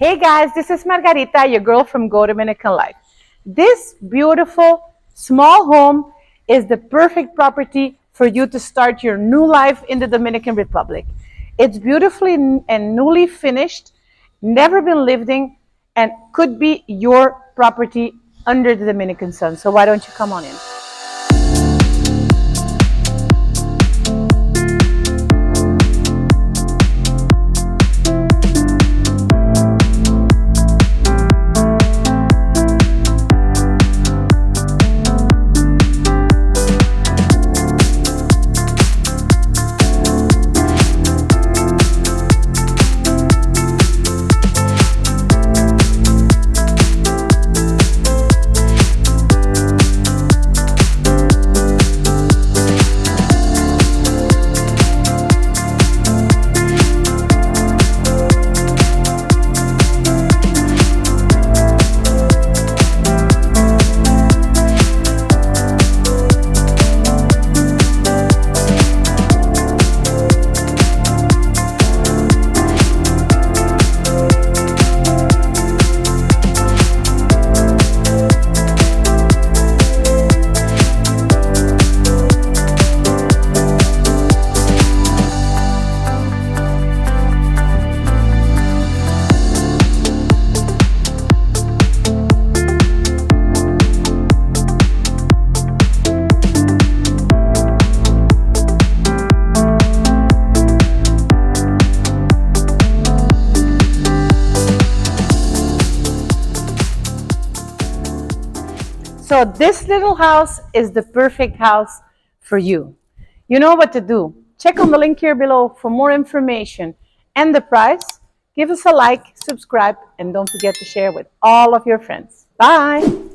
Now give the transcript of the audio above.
Hey guys, this is Margarita, your girl from Go Dominican Life. This beautiful small home is the perfect property for you to start your new life in the Dominican Republic. It's beautifully and newly finished, never been lived in, and could be your property under the Dominican sun. So why don't you come on in? So this little house is the perfect house for you. You know what to do. Check on the link here below for more information and the price. Give us a like, subscribe, and don't forget to share with all of your friends. Bye.